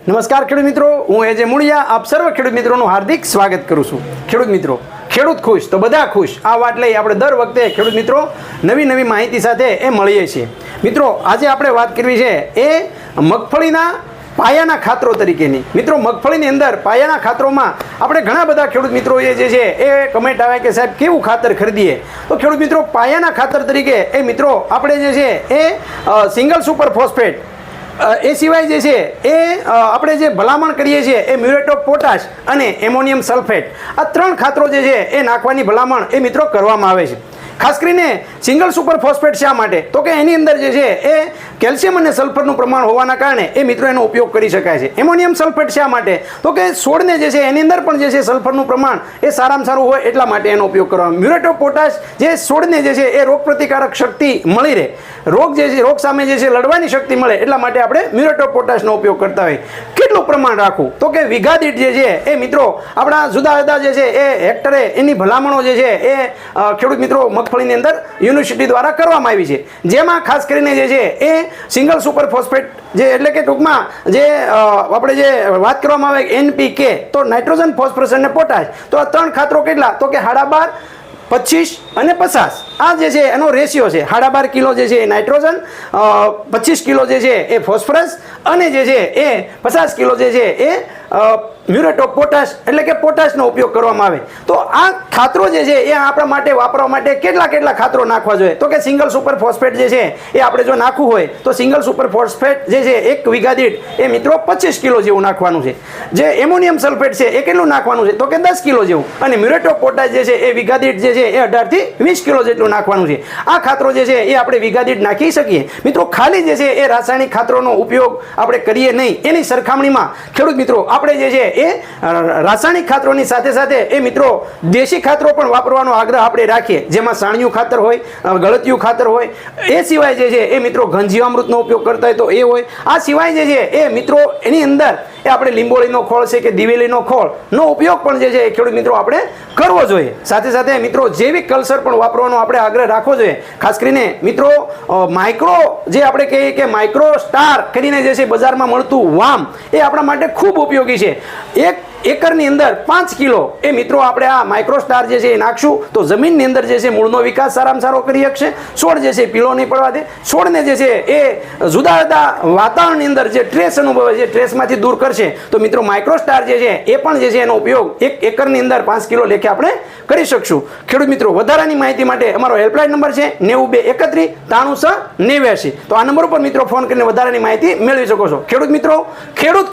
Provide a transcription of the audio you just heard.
નમસ્કાર ખેડૂત મિત્રો, હું એજે મુળિયા આપ સર્વ ખેડૂત મિત્રોનું હાર્દિક સ્વાગત કરું છું। ખેડૂત મિત્રો, ખેડૂત ખુશ તો બધા ખુશ, આ વાત લઈ આપણે દર વખતે ખેડૂત મિત્રો નવી માહિતી સાથે એ મળીએ છીએ। મિત્રો, આજે આપણે વાત કરવી છે એ મગફળીના પાયાના ખાતરો તરીકેની। મિત્રો, મગફળીની અંદર પાયાના ખાતરોમાં આપણે ઘણા બધા ખેડૂત મિત્રોએ જે છે એ કમેન્ટ આવે કે સાહેબ કેવું ખાતર ખરીદીએ, તો ખેડૂત મિત્રો પાયાના ખાતર તરીકે એ મિત્રો આપણે જે છે એ સિંગલ સુપર ફોસ્ફેટ, એ સિવાય જે છે એ આપણે જે ભલામણ કરીએ છીએ એ મ્યુરેટ ઓફ પોટાશ અને એમોનિયમ સલ્ફેટ, આ ત્રણ ખાતરો જે છે એ નાખવાની ભલામણ એ મિત્રો કરવામાં આવે છે। ખાસ કરીને સિંગલ સુપર ફોસ્ફેટ શા માટે, તો કે એની અંદર જે છે એ કેલ્શિયમ અને સલ્ફરનું પ્રમાણ હોવાના કારણે એ મિત્રો એનો ઉપયોગ કરી શકાય છે। એમોનિયમ સલ્ફેટ શા માટે, તો કે છોડને જે છે એની અંદર પણ જે છે સલ્ફરનું પ્રમાણ એ સારામાં સારું હોય એટલા માટે એનો ઉપયોગ કરવામાં। મ્યુરેટ ઓફ પોટાશ જે છોડને જે છે એ રોગ પ્રતિકારક શક્તિ મળી રહે, રોગ જે છે રોગ સામે જે છે લડવાની શક્તિ મળે એટલા માટે આપણે મ્યુરેટ ઓફ પોટાશનો ઉપયોગ કરતા હોય। કેટલું પ્રમાણ રાખવું, તો કે વીઘા દીઠ જે છે એ મિત્રો આપણા જુદા જુદા જે છે એ હેક્ટરે એની ભલામણો જે છે એ ખેડૂત મિત્રો મગફળીની અંદર યુનિવર્સિટી દ્વારા કરવામાં આવી છે, જેમાં ખાસ કરીને જે છે એ સિંગલ સુપર ફોસ્ફેટ જે એટલે કે ટૂંકમાં જે આપણે જે વાત કરવામાં આવે NPK, તો નાઇટ્રોજન, ફોસ્ફરસ અને પોટાશ, તો આ ત્રણ ખાતરો કેટલા, તો કે 12.5, 25 અને 50, આ જે છે એનો રેશિયો છે। 12.5 કિલો જે છે એ નાઇટ્રોજન, 25 કિલો જે છે એ ફોસ્ફરસ અને જે છે એ 50 કિલો જે છે એ મ્યુરેટ ઓફ પોટાશ એટલે કે પોટાશનો ઉપયોગ કરવામાં આવે। તો આ ખાતરો જે છે એ આપણા માટે વાપરવા માટે કેટલા ખાતરો નાખવા જોઈએ, તો કે સિંગલ સુપર ફોસ્ફેટ જે છે એ આપણે જો નાખવું હોય તો સિંગલ સુપર ફોસ્ફેટ જે છે એક વીઘા દીઠ એ મિત્રો 25 કિલો જેવું નાખવાનું છે। જે એમોનિયમ સલ્ફેટ છે એ કેટલું નાખવાનું છે, તો કે 10 કિલો જેવું, અને મ્યુરેટ ઓફ પોટાશ જે છે એ વીઘા દીઠ જે છે એ 18 થી 20 કિલો જેટલું નાખવાનું છે। આ ખાતરો જે છે એ આપણે વીઘા દીઠ નાખી શકીએ। મિત્રો, ખાલી જે છે એ રાસાયણિક ખાતરોનો ઉપયોગ આપણે કરીએ નહીં, એની સરખામણીમાં ખેડૂત મિત્રો આપણે જે છે એ રાસાયણિક ખાતરોની સાથે એ મિત્રો દેશી ખાતરો પણ વાપરવાનો આગ્રહ આપણે રાખીએ, જેમાં સાણિયું ખાતર હોય, ગળતિયું ખાતર હોય, એ સિવાય જે છે એ મિત્રો ઘનજીવામૃતનો ઉપયોગ કરતા હોય તો એ હોય। આ સિવાય જે છે એ મિત્રો એની અંદર એ આપણે લીંબોળીનો ખોળ છે કે દિવેલીનો ખોળનો ઉપયોગ પણ જે છે એ ખેડૂત મિત્રો આપણે કરવો જોઈએ। સાથે મિત્રો જૈવિક કલ્ચર પણ વાપરવાનો આપણે આગ્રહ રાખવો જોઈએ। ખાસ કરીને મિત્રો માઇક્રો જે આપણે કહીએ કે માઇક્રો સ્ટાર કરીને જે છે બજારમાં મળતું વામ, એ આપણા માટે ખૂબ ઉપયોગી છે। 1 એકરની અંદર 5 કિલો એ મિત્રો આપણે આ માઇક્રો સ્ટાર જે છે એ નાખશું તો જમીનની અંદર જે છે મૂળનો વિકાસ સારામાં સારો કરી શકશે, છોડ જે છે પીળો નહીં પડવા દે, છોડને જે છે એ જુદા વાતાવરણની અંદર જે સ્ટ્રેસ અનુભવે છે સ્ટ્રેસમાંથી દૂર કરશે। તો મિત્રો માઇક્રો સ્ટાર જે છે એ પણ જે છે એનો ઉપયોગ 1 એકરની અંદર 5 કિલો લેખે આપણે કરી શકશું। ખેડૂત મિત્રો, વધારાની માહિતી માટે અમારો હેલ્પલાઇન નંબર છે 9231 93 6 89, તો આ નંબર ઉપર મિત્રો ફોન કરીને વધારાની માહિતી મેળવી શકો છો। ખેડૂત મિત્રો, ખેડૂત